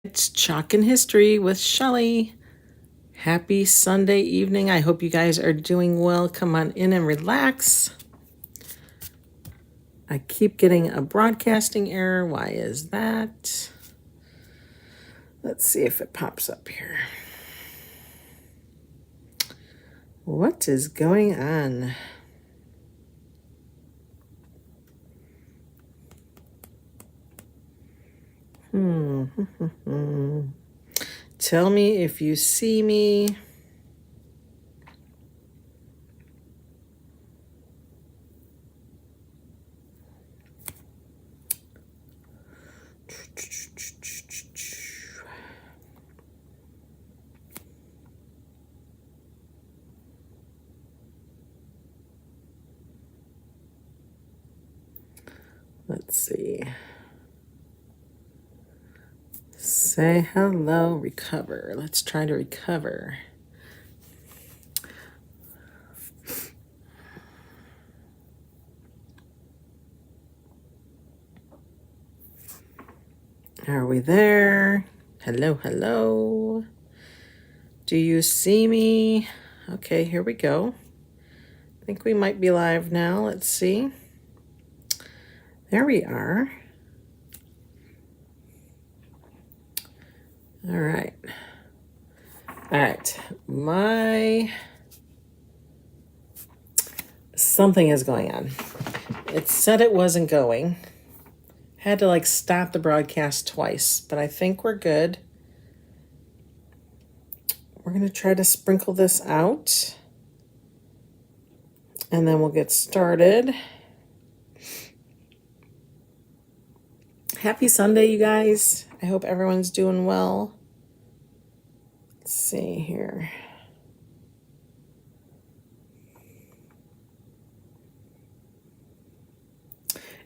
It's Chalkin History with Shelly. Happy Sunday evening. I hope you guys are doing well. Come on in and relax. I keep getting a broadcasting error. Why is that? Let's see if it pops up here. What is going on? Tell me if you see me. Let's see. Say hello, recover. Let's try to recover. Are we there? Hello, hello. Do you see me? Okay, here we go. I think we might be live now. Let's see. There we are. All right. All right. Something is going on. It said it wasn't going. Had to like stop the broadcast twice, but I think we're good. We're going to try to sprinkle this out, and then we'll get started. Happy Sunday, you guys. I hope everyone's doing well. Let's see here.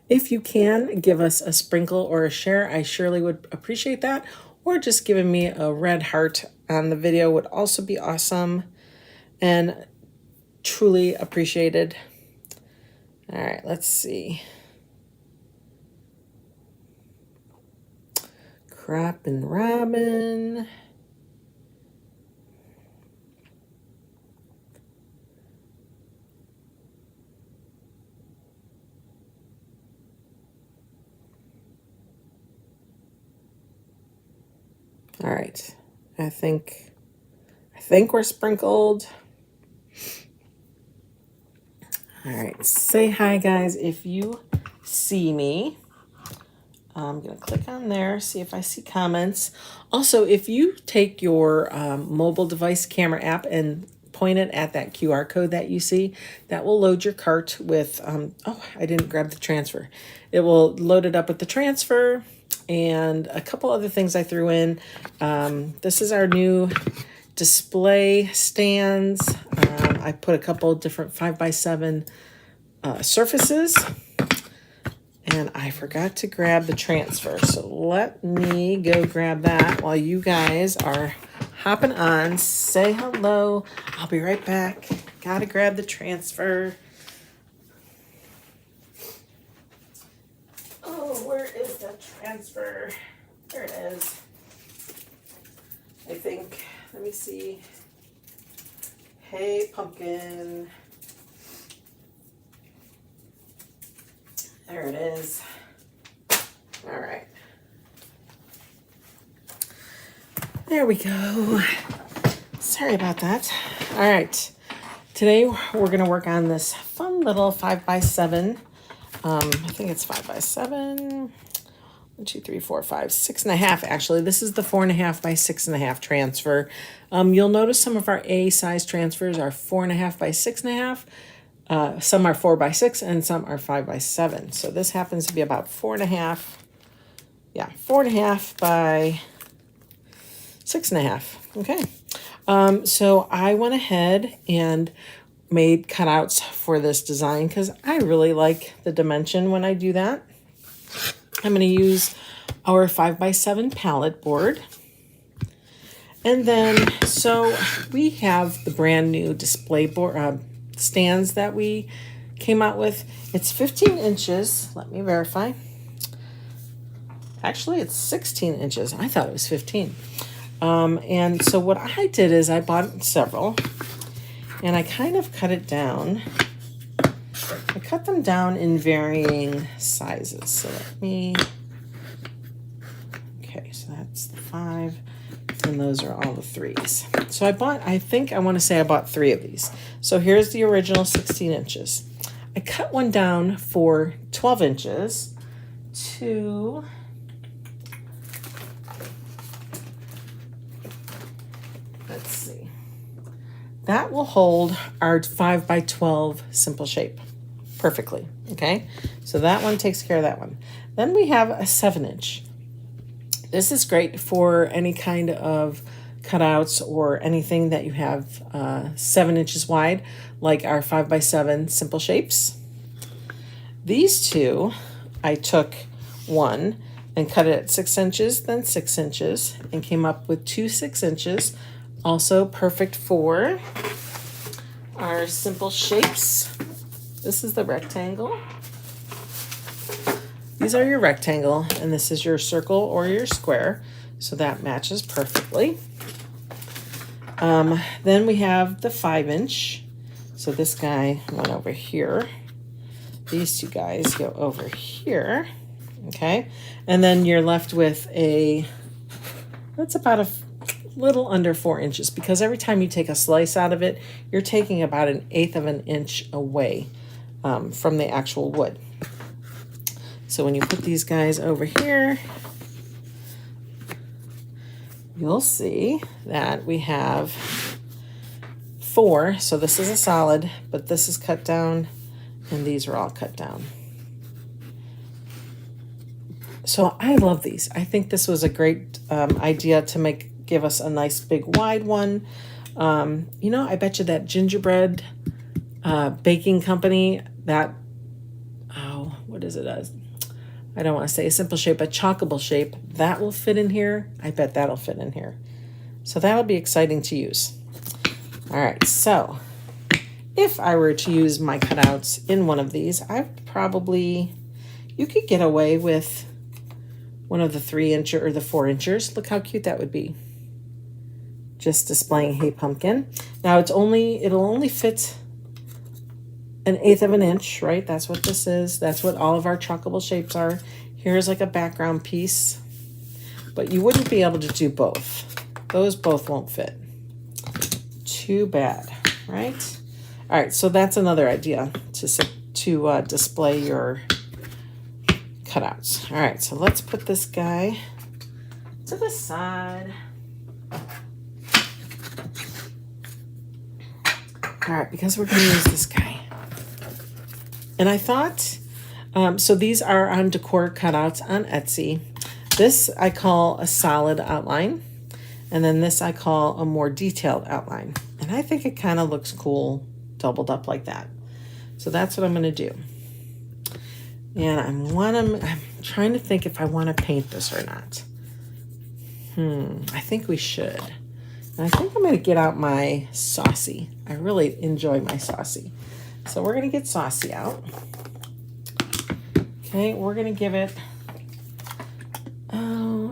If you can, give us a sprinkle or a share. I surely would appreciate that. Or just giving me a red heart on the video would also be awesome and truly appreciated. All right, let's see. Crap and Robin. All right, I think we're sprinkled. All right, say hi, guys, if you see me. I'm going to click on there, see if I see comments. Also, if you take your mobile device camera app and point it at that QR code that you see, that will load your cart with, oh, I didn't grab the transfer. It will load it up with the transfer and a couple other things I threw in. This is our new display stands. I put a couple different 5x7 surfaces. And I forgot to grab the transfer. So let me go grab that while you guys are hopping on. Say hello. I'll be right back. Gotta grab the transfer. Oh, where is the transfer? There it is. I think. Let me see. Hey, pumpkin. There it is. All right. There we go. Sorry about that. All right. Today we're going to work on this fun little 5x7. I think it's 5x7. 1, 2, 3, 4, 5, 6.5. Actually, this is the 4.5 by 6.5 transfer. You'll notice some of our A size transfers are 4.5 by 6.5. Some are 4x6 and some are 5x7. So this happens to be about 4.5. Yeah, 4.5 by 6.5. Okay. So I went ahead and made cutouts for this design because I really like the dimension when I do that. I'm going to use our 5x7 palette board. And then, so we have the brand new display board, stands that we came out with. It's 15 inches. Let me verify. Actually, it's 16 inches. I thought it was 15. And so what I did is I bought several, and I kind of cut it down. I cut them down in varying sizes. So let me, okay, so that's the 5, and those are all the 3s. So I think I want to say I bought 3 of these. So here's the original 16 inches. I cut one down for 12 inches to, let's see, that will hold our 5 by 12 simple shape perfectly. Okay, so that one takes care of that one. Then we have a 7-inch. This is great for any kind of cutouts or anything that you have 7 inches wide, like our 5 by 7 simple shapes. These two, I took one and cut it at 6 inches, then 6 inches, and came up with 2 6 inches. Also perfect for our simple shapes. This is the rectangle. These are your rectangle, and this is your circle or your square. So that matches perfectly. Then we have the 5-inch. So this guy went over here. These two guys go over here. Okay. And then you're left with that's about a little under 4 inches, because every time you take a slice out of it, you're taking about 1/8 of an inch away from the actual wood. So when you put these guys over here, you'll see that we have 4. So this is a solid, but this is cut down, and these are all cut down. So I love these. I think this was a great idea to give us a nice big wide one. You know, I bet you that gingerbread baking company, that, oh, what is it? I don't want to say a simple shape, a chalkable shape, that will fit in here. I bet that'll fit in here. So that'll be exciting to use. All right, so if I were to use my cutouts in one of these, you could get away with one of the 3-incher or the 4-inchers. Look how cute that would be. Just displaying Hey Pumpkin. Now it'll only fit 1/8 of an inch, right? That's what this is. That's what all of our chalkable shapes are. Here's like a background piece, but you wouldn't be able to do both. Those both won't fit. Too bad, right? All right, so that's another idea to display your cutouts. All right, so let's put this guy to the side. All right, because we're going to use this guy. And I thought, so these are on Decor cutouts on Etsy. This I call a solid outline, and then this I call a more detailed outline. And I think it kind of looks cool doubled up like that. So that's what I'm going to do. And I'm trying to think if I want to paint this or not. I think we should. And I think I'm going to get out my Saucy. I really enjoy my Saucy. So we're going to get Saucy out. Okay, we're going to give it,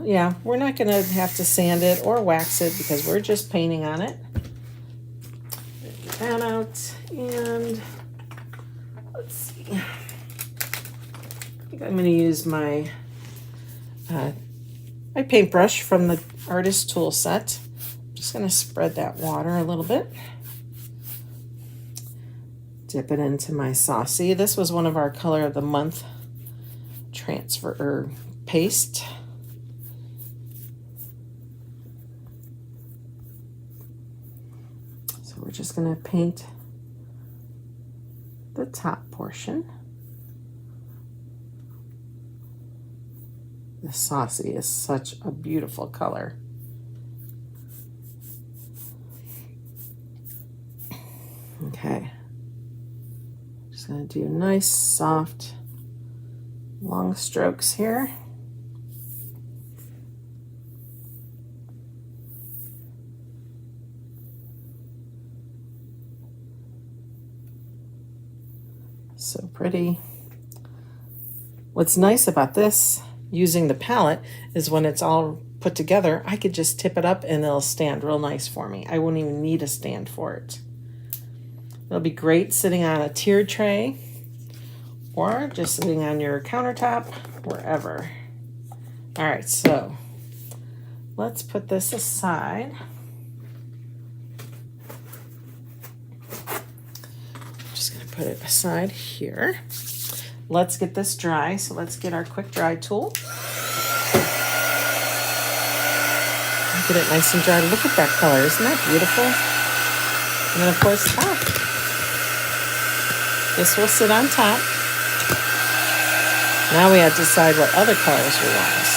yeah, we're not going to have to sand it or wax it because we're just painting on it. Get that out, and let's see. I think I'm going to use my paintbrush from the artist tool set. I'm just going to spread that water a little bit. Dip it into my Saucy. This was one of our color of the month paste. So we're just going to paint the top portion. The Saucy is such a beautiful color. Okay. Just going to do nice, soft, long strokes here. So pretty. What's nice about this using the palette is when it's all put together, I could just tip it up and it'll stand real nice for me. I won't even need a stand for it. It'll be great sitting on a tiered tray or just sitting on your countertop, wherever. All right, so let's put this aside. Just gonna put it aside here. Let's get this dry, so let's get our quick dry tool. Get it nice and dry. Look at that color, isn't that beautiful? And then of course top. This will sit on top. Now we have to decide what other colors we want.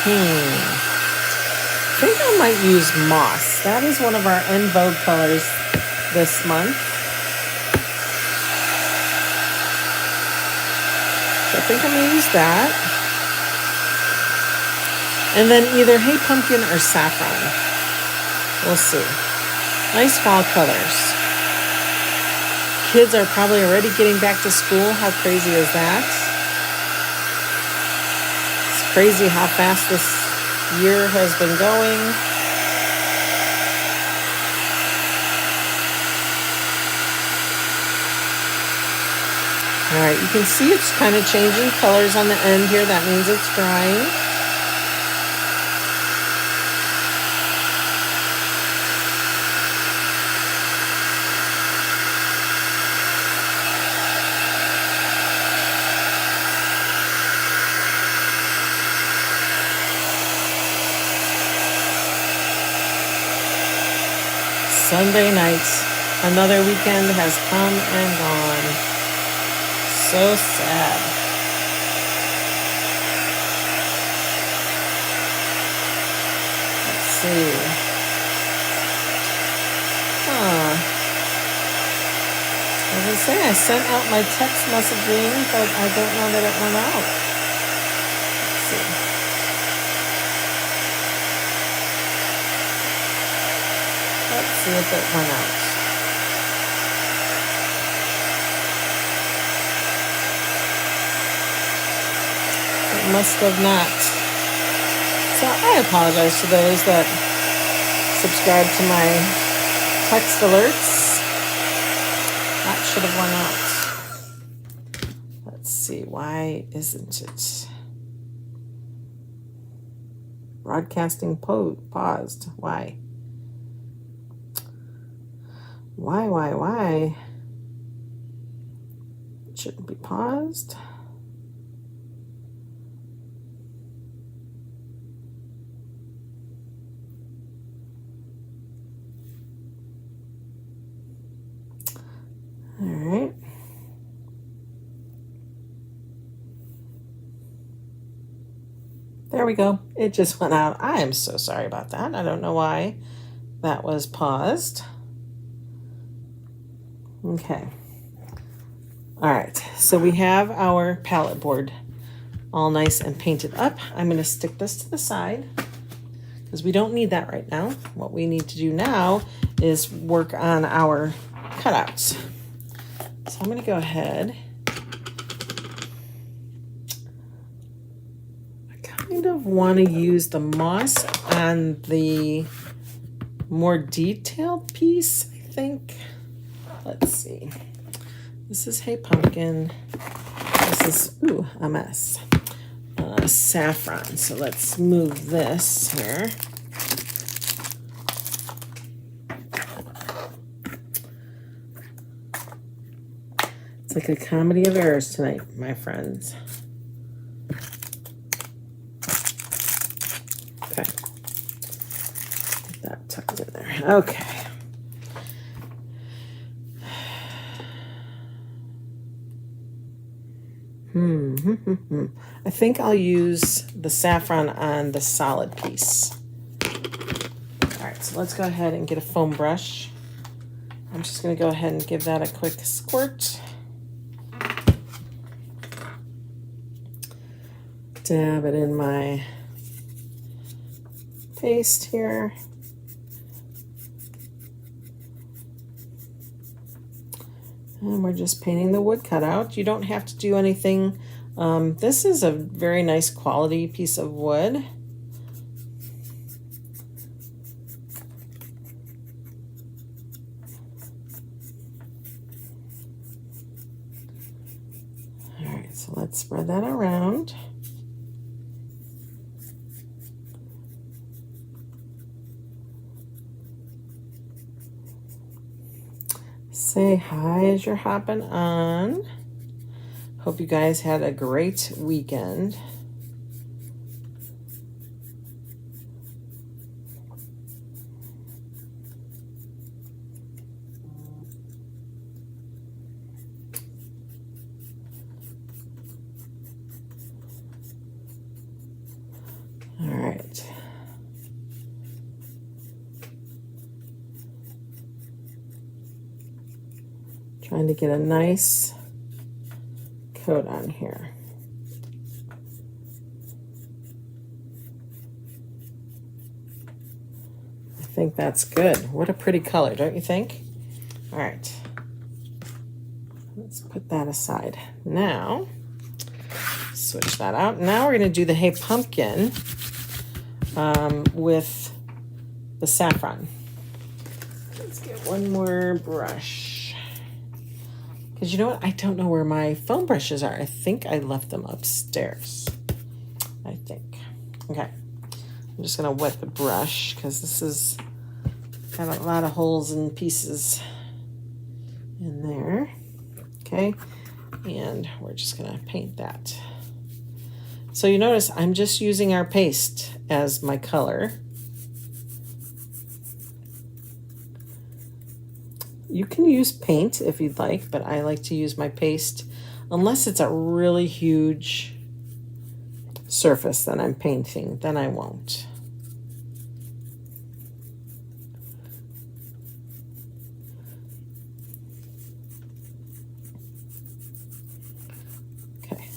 I think I might use moss. That is one of our en vogue colors this month. So I think I'm gonna use that. And then either Hey Pumpkin or Saffron. We'll see. Nice fall colors. Kids are probably already getting back to school. How crazy is that? It's crazy how fast this year has been going. All right, you can see it's kind of changing colors on the end here. That means it's drying. Sunday night, another weekend has come and gone. So sad. Let's see. As I say, I sent out my text messaging, but I don't know that it went out. Let's see. Let's see if it went out. It must have not. So I apologize to those that subscribe to my text alerts. That should have went out. Let's see, why isn't it? Broadcasting paused. Why? Why? It shouldn't be paused. All right. There we go. It just went out. I am so sorry about that. I don't know why that was paused. Okay. All right. So we have our palette board all nice and painted up. I'm going to stick this to the side because we don't need that right now. What we need to do now is work on our cutouts. So I'm going to go ahead. I kind of want to use the moss on the more detailed piece, I think. Let's see. This is Hey Pumpkin. This is, ooh, a mess. Saffron. So let's move this here. It's like a comedy of errors tonight, my friends. Okay. Get that tucked in there. Okay. I think I'll use the saffron on the solid piece. All right, so let's go ahead and get a foam brush. I'm just going to go ahead and give that a quick squirt. Dab it in my paste here. And we're just painting the wood cutout. You don't have to do anything This is a very nice quality piece of wood. All right, so let's spread that around. Say hi as you're hopping on. Hope you guys had a great weekend. All right. Trying to get a nice coat on here. I think that's good. What a pretty color, don't you think? All right. Let's put that aside. Now, switch that out. Now we're going to do the Hey Pumpkin with the saffron. Let's get one more brush. Because you know what? I don't know where my foam brushes are. I think I left them upstairs. I think. Okay. I'm just going to wet the brush because this is got a lot of holes and pieces in there. Okay. And we're just going to paint that. So you notice I'm just using our paste as my color. You can use paint if you'd like, but I like to use my paste unless it's a really huge surface that I'm painting, then I won't. Okay.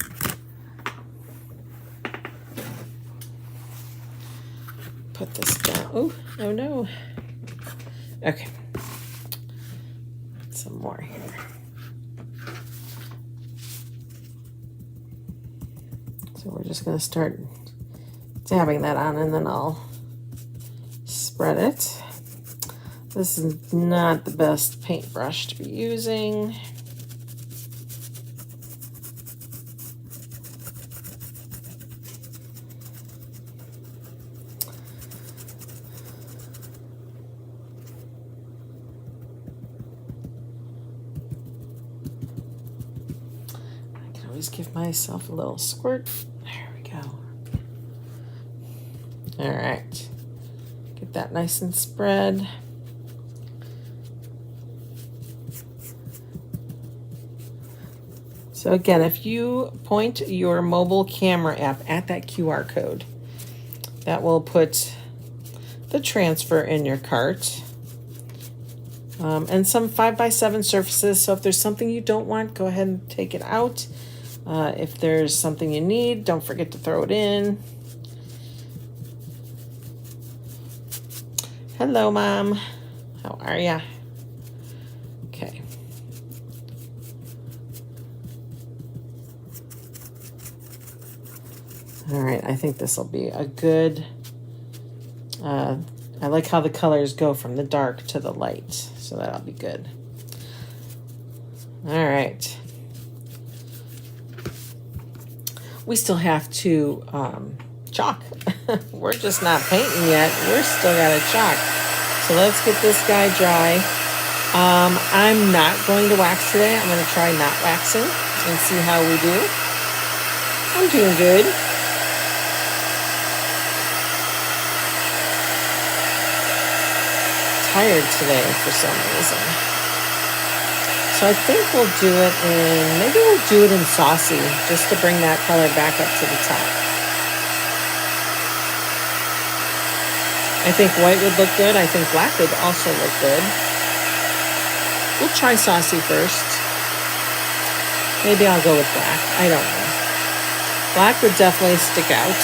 Put this down. Oh no. Okay. Some more here. So we're just going to start dabbing that on and then I'll spread it. This is not the best paintbrush to be using. Always give myself a little squirt. There we go. All right. Get that nice and spread. So again, if you point your mobile camera app at that QR code, that will put the transfer in your cart. And some 5x7 surfaces. So if there's something you don't want, go ahead and take it out. If there's something you need, don't forget to throw it in. Hello, Mom. How are ya? Okay. All right, I think this will be a good, I like how the colors go from the dark to the light, so that'll be good. All right. We still have to chalk. We're just not painting yet. We're still got to chalk. So let's get this guy dry. I'm not going to wax today. I'm going to try not waxing and see how we do. I'm doing good. Tired today for some reason. So I think we'll do it in, maybe we'll do it in Saucy, just to bring that color back up to the top. I think white would look good. I think black would also look good. We'll try Saucy first. Maybe I'll go with black. I don't know. Black would definitely stick out.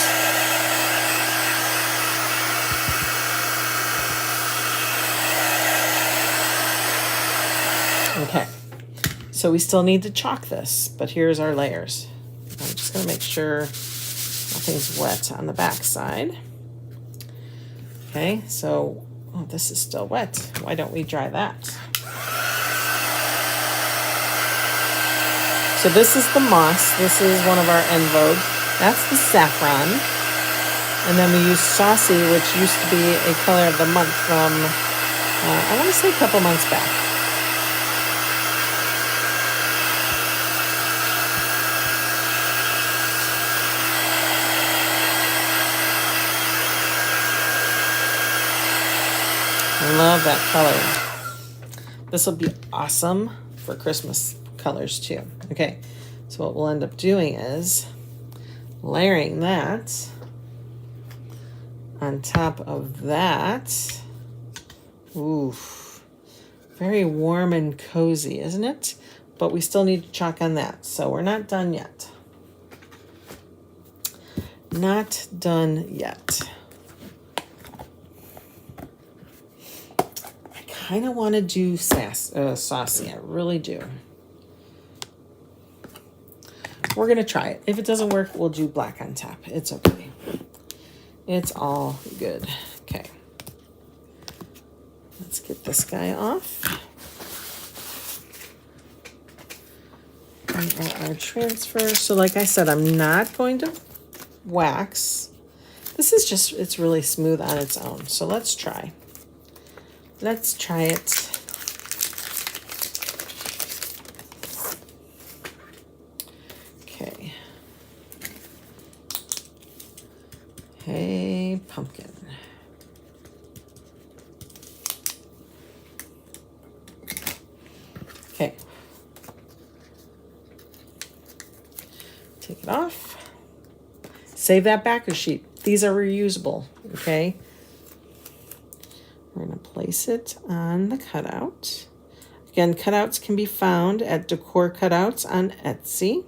Okay. So we still need to chalk this, but here's our layers. I'm just just going to make sure nothing's wet on the back side. Okay, so, oh, this is still wet. Why don't we dry that? So this is the moss. This is one of our en vogue. That's the saffron. And then we use Saucy, which used to be a color of the month from, I want to say a couple months back. I love that color. This will be awesome for Christmas colors too. Okay, so what we'll end up doing is layering that on top of that. Ooh, very warm and cozy, isn't it? But we still need to chalk on that, so we're not done yet. Not done yet. I kind of want to do Saucy. I really do. We're going to try it. If it doesn't work, we'll do black on top. It's okay. It's all good. Okay. Let's get this guy off. And our transfer. So like I said, I'm not going to wax. This is just, it's really smooth on its own. So let's try. Let's try it. Okay. Hey, pumpkin. Okay. Take it off. Save that backer sheet. These are reusable, okay? We're going to place it on the cutout. Again, cutouts can be found at Decor Cutouts on Etsy.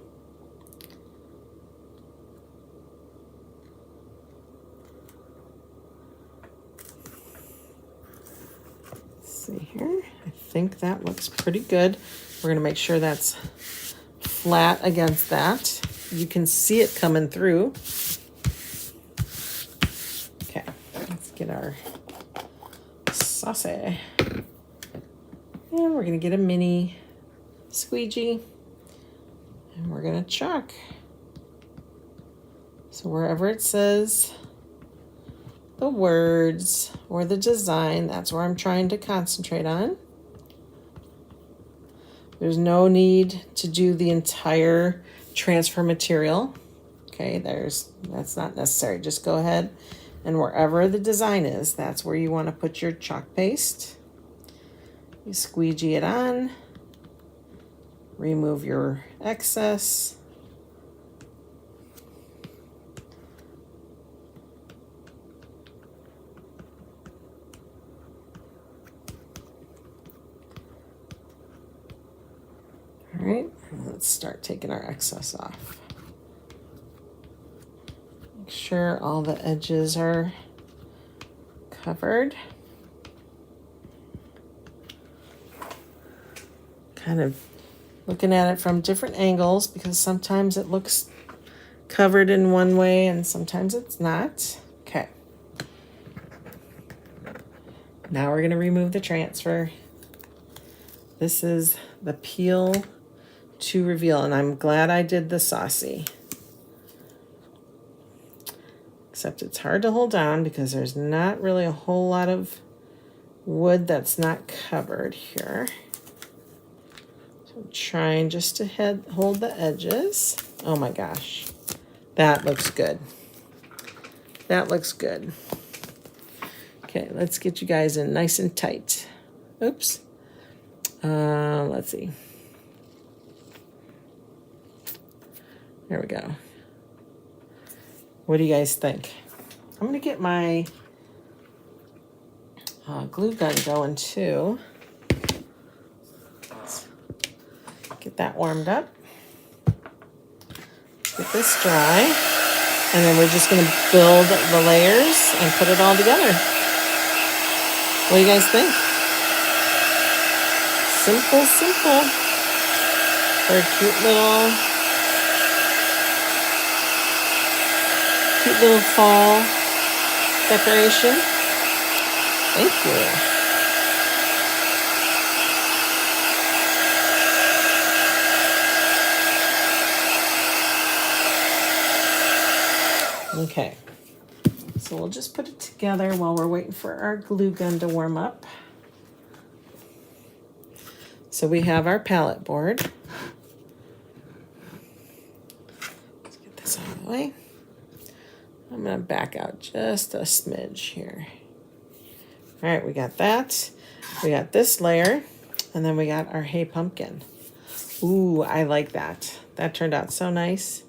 Let's see here. I think that looks pretty good. We're going to make sure that's flat against that. You can see it coming through. Okay, let's get our Saucy. And we're going to get a mini squeegee. And we're going to chalk. So wherever it says the words or the design, that's where I'm trying to concentrate on. There's no need to do the entire transfer material. Okay, that's not necessary. Just go ahead and wherever the design is, that's where you want to put your chalk paste. You squeegee it on, remove your excess. All right, let's start taking our excess off. Make sure all the edges are covered. Kind of looking at it from different angles because sometimes it looks covered in one way and sometimes it's not. Okay. Now we're going to remove the transfer. This is the peel to reveal, and I'm glad I did the Saucy. Except it's hard to hold down because there's not really a whole lot of wood that's not covered here. So I'm trying just to hold the edges. Oh my gosh, that looks good. That looks good. Okay, let's get you guys in nice and tight. Oops. Let's see. There we go. What do you guys think? I'm gonna get my glue gun going too. Let's get that warmed up. Get this dry. And then we're just gonna build the layers and put it all together. What do you guys think? Simple, simple. For a cute little cute little fall decoration. Thank you. Okay, so we'll just put it together while we're waiting for our glue gun to warm up. So we have our palette board. Let's get this out of the way. I'm going to back out just a smidge here. All right, we got that. We got this layer, and then we got our Hey Pumpkin. Ooh, I like that. That turned out so nice.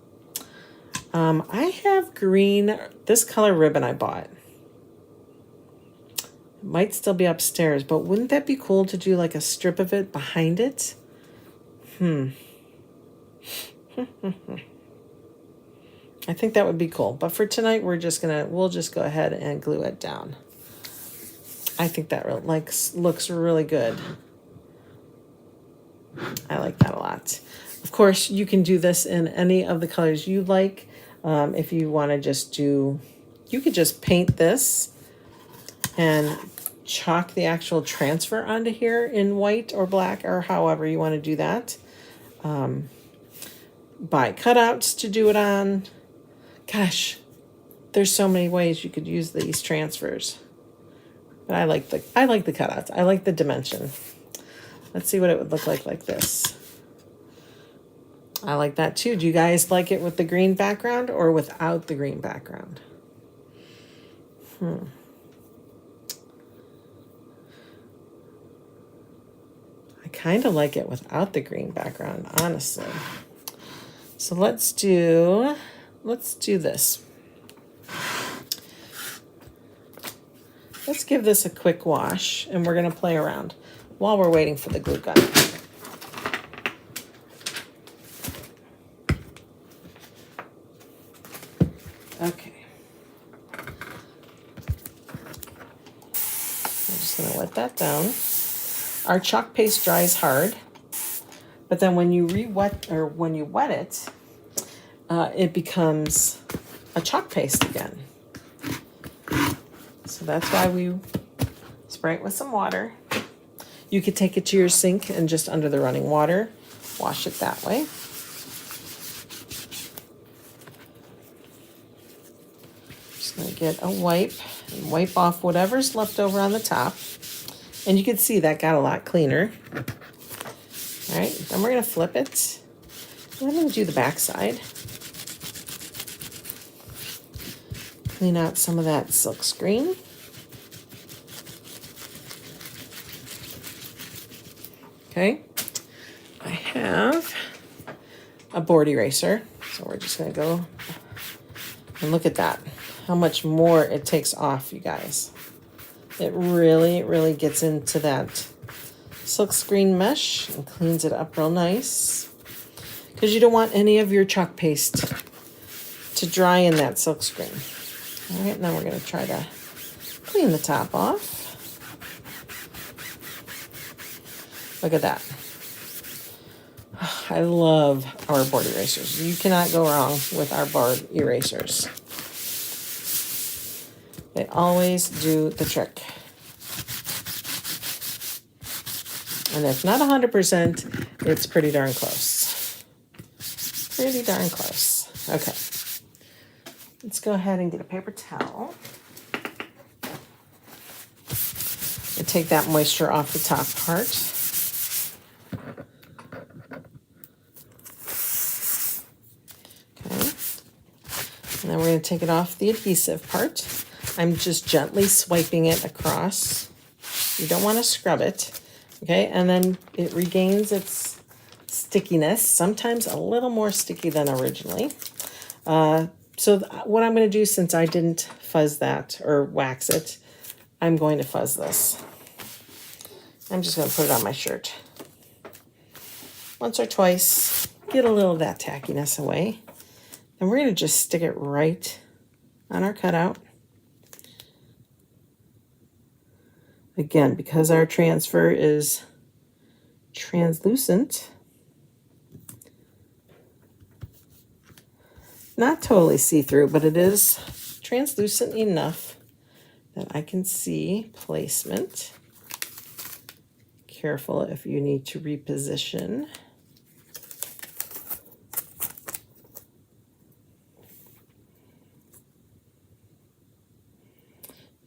I have green, this color ribbon I bought. It might still be upstairs, but wouldn't that be cool to do like a strip of it behind it? I think that would be cool. But for tonight, we'll just go ahead and glue it down. I think that looks really good. I like that a lot. Of course, you can do this in any of the colors you like. If you want to just do, you could just paint this and chalk the actual transfer onto here in white or black or however you want to do that. Buy cutouts to do it on. Gosh, there's so many ways you could use these transfers. But I like the cutouts. I like the dimension. Let's see what it would look like this. I like that too. Do you guys like it with the green background or without the green background? I kind of like it without the green background, honestly. So let's do this. Let's give this a quick wash, and we're going to play around while we're waiting for the glue gun. Okay. I'm just going to wet that down. Our chalk paste dries hard, but then when you wet it, it becomes a chalk paste again. So that's why we spray it with some water. You could take it to your sink and just under the running water, wash it that way. Just gonna get a wipe and wipe off whatever's left over on the top. And you can see that got a lot cleaner. All right, then we're gonna flip it. And I'm gonna do the back side. Clean out some of that silk screen. Okay, I have a board eraser, so we're just gonna go and look at that. How much more it takes off, you guys. It really gets into that silk screen mesh and cleans it up real nice. Because you don't want any of your chalk paste to dry in that silk screen. All right, now we're gonna try to clean the top off. Look at that. I love our board erasers. You cannot go wrong with our board erasers. They always do the trick. And if not 100%, it's pretty darn close. Pretty darn close. Okay. Let's go ahead and get a paper towel. And take that moisture off the top part. Okay. And then we're going to take it off the adhesive part. I'm just gently swiping it across. You don't want to scrub it. Okay, and then it regains its stickiness, sometimes a little more sticky than originally. So what I'm going to do, since I didn't fuzz that or wax it, I'm going to fuzz this. I'm just going to put it on my shirt. Once or twice, get a little of that tackiness away. And we're going to just stick it right on our cutout. Again, because our transfer is translucent, not totally see-through, but it is translucent enough that I can see placement. Careful if you need to reposition.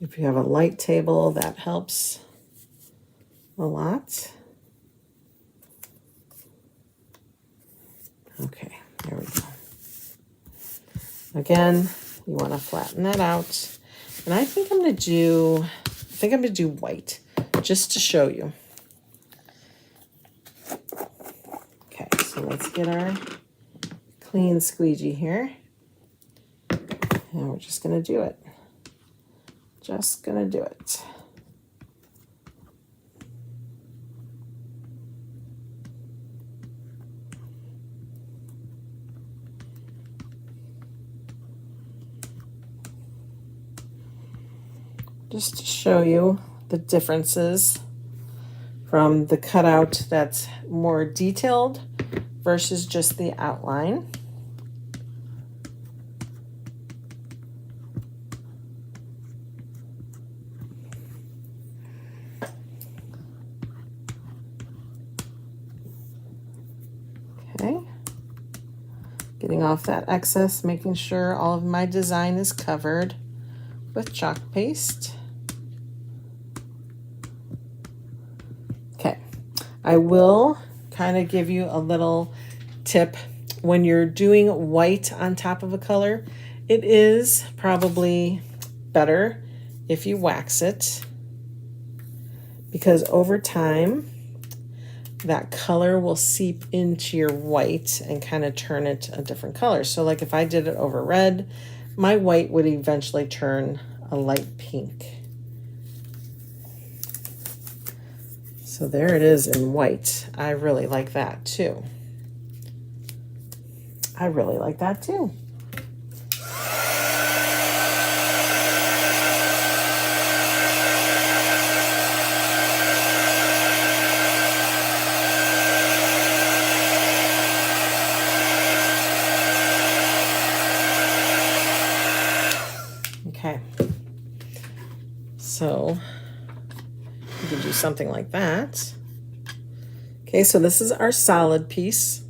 If you have a light table, that helps a lot. Okay, there we go. Again, you want to flatten that out. And I think I'm going to do white just to show you. Okay, so let's get our clean squeegee here. And we're just going to do it. Just going to do it. Just to show you the differences from the cutout that's more detailed versus just the outline. Okay, getting off that excess, making sure all of my design is covered with chalk paste. Okay, I will kind of give you a little tip. When you're doing white on top of a color, it is probably better if you wax it, because over time that color will seep into your white and kind of turn it a different color. So like if I did it over red, my white would eventually turn a light pink. So there it is in white. I really like that too. I really like that too. Okay, so you can do something like that. Okay, so this is our solid piece.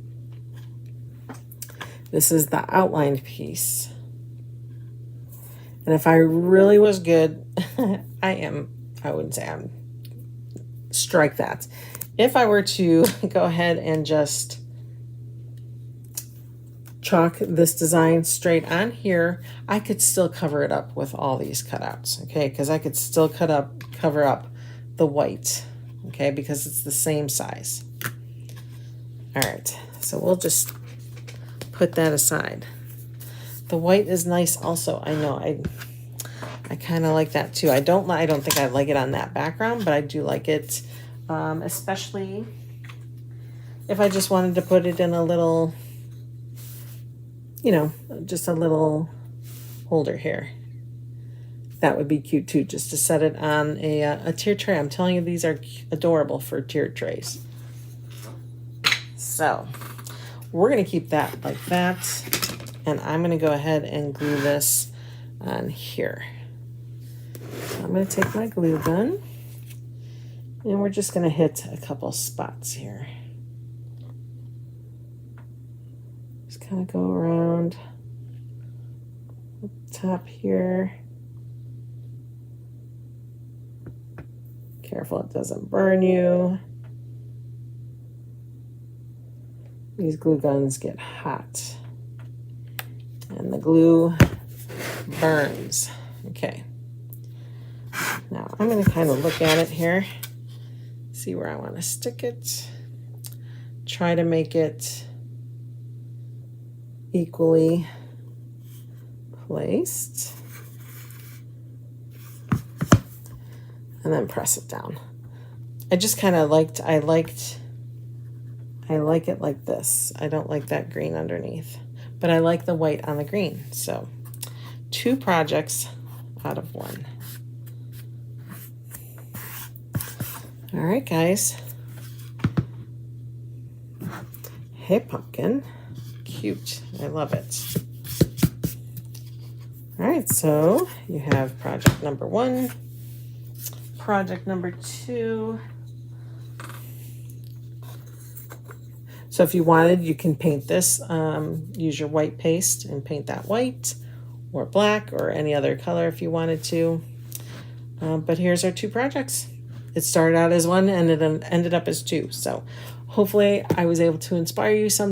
This is the outlined piece. And if I really was good, I wouldn't say I'm, strike that. If I were to go ahead and just chalk this design straight on here, I could still cover it up with all these cutouts, okay? Because I could still cover up the white, okay? Because it's the same size. All right, so we'll just put that aside. The white is nice also. I know, I kind of like that too. I don't think I like it on that background, but I do like it, especially if I just wanted to put it in a little, you know, just a little holder here. That would be cute too, just to set it on a tier tray. I'm telling you, these are adorable for tier trays. So we're gonna keep that like that. And I'm gonna go ahead and glue this on here. So I'm gonna take my glue gun and we're just gonna hit a couple spots here. Kind of go around the top here. Careful it doesn't burn you. These glue guns get hot and the glue burns. Okay, now I'm going to kind of look at it here, see where I want to stick it, try to make it equally placed, and then press it down. I just kind of I like it like this. I don't like that green underneath, but I like the white on the green. So 2 projects out of 1. All right, guys. Hey, pumpkin. Cute. I love it. All right, so you have project number 1, project number 2. So if you wanted, you can paint this, use your white paste and paint that white or black or any other color if you wanted to. But here's our 2 projects. It started out as 1 and it ended up as 2. So hopefully I was able to inspire you some.